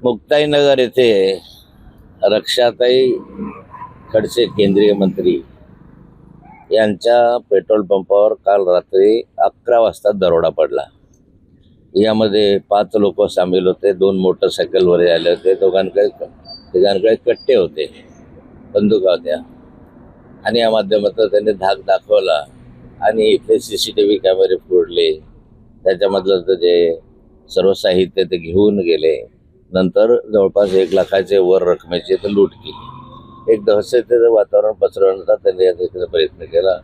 मुक्ताईनगर येथे रक्षाताई खडसे केंद्रीय मंत्री यांच्या पेट्रोल पंपावर काल रात्री 11 वाजता दरोडा पडला। यामध्ये 5 लोक सामील होते। 2 मोटरसायकलवर आले होते। तिघांकडे कट्टे होते, बंदुका होत्या आणि या माध्यमातून त्यांनी धाक दाखवला आणि इथे CCTV कॅमेरे फोडले। त्याच्यामधलं जे सर्व साहित्य ते घेऊन गेले। नंतर जवळपास 1 लाखाचे वर रकमेची ते लूट केली। एक दहशतीचं वातावरण पसरवण्याचा त्यांनी याचा प्रयत्न केला।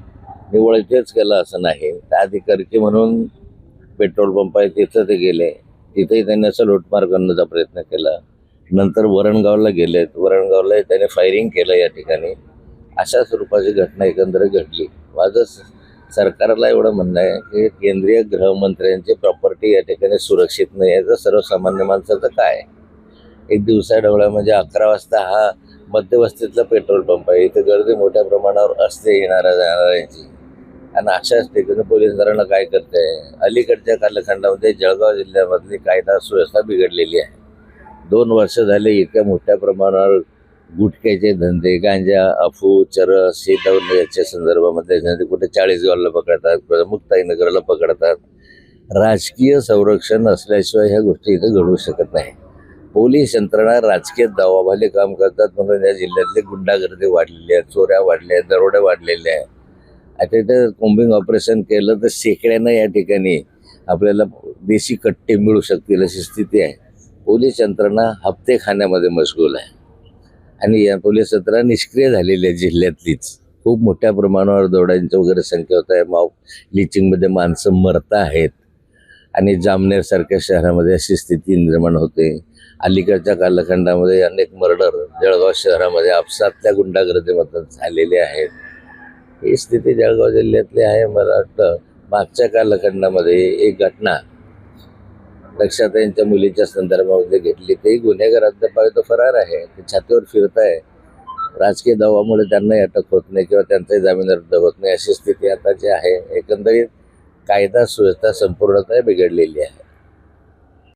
निव्वळ इथेच केला असं नाही, त्या अधिकारी म्हणून पेट्रोल पंप आहे तिथं ते गेले, तिथेही त्यांनी असं लूटमार करण्याचा प्रयत्न केला। नंतर वरणगावला गेलेत, वरणगावला त्याने फायरिंग केलं या ठिकाणी। अशा स्वरूपाची घटना एकंदरीत घडली। माझं सरकारला एवढं म्हणणं आहे की केंद्रीय गृहमंत्र्यांची प्रॉपर्टी या ठिकाणी सुरक्षित नाही आहे, तर सर्वसामान्य माणसाचं काय? एक दिवसाढवळ्या म्हणजे 11 वाजता हा मध्यवस्तीतला पेट्रोल पंप आहे, इथे गर्दी मोठ्या प्रमाणावर असते येणाऱ्या जाणाऱ्यांची। आणि अशाच ठिकाणी पोलीस यंत्रणा काय करते? अलीकडच्या कालखंडामध्ये जळगाव जिल्ह्यामधली कायदा सुव्यवस्था बिघडलेली आहे। 2 वर्ष झाले इतक्या मोठ्या प्रमाणावर गुटख्याचे धंदे, गांजा, अफू, चरस हे याच्या संदर्भामध्ये कुठे 40गावला पकडतात, कुठे मुक्ताईनगरला पकडतात। राजकीय संरक्षण असल्याशिवाय ह्या गोष्टी इथे घडू शकत नाही। पोलीस यंत्रणा राजकीय दबावाखाली काम करतात म्हणून या जिल्ह्यातली गुंडागर्दी वाढलेली आहे, चोऱ्या वाढल्या आहेत, दरोडे वाढलेले आहे। आता इथे कोम्बिंग ऑपरेशन केलं तर शेकड्यानं या ठिकाणी आपल्याला देशी कट्टे मिळू शकतील अशी स्थिती आहे। पोलीस यंत्रणा हप्ते खाण्यामध्ये मशगूल आहे आणि या पोलीस यंत्रणा निष्क्रिय झालेली आहे जिल्ह्यातलीच। खूप मोठ्या प्रमाणावर दरोड्यांची वगैरे संख्या होत आहे। लिचिंगमध्ये माणसं मरत आहेत आणि जामनेरसारख्या शहरामध्ये अशी स्थिती निर्माण होते। अलीकडच्या कालखंडामध्ये अनेक मर्डर जळगाव शहरामध्ये आपसातल्या गुंडागर्दीमधून झालेले आहेत। ही स्थिती जळगाव जिल्ह्यातली आहे। मला वाटतं मागच्या कालखंडामध्ये एक घटना रक्षाताईंच्या मुलीच्या संदर्भामध्ये घेतली, ते गुन्हेगार अद्याप तो फरार आहे, ते छातीवर फिरत आहे। राजकीय दबावामुळे त्यांनाही अटक होत नाही किंवा त्यांचाही जामीन रद्द होत नाही, अशी स्थिती आता जी आहे। एकंदरीत कायदा सुव्यवस्था संपूर्णतः बिघडलेली आहे।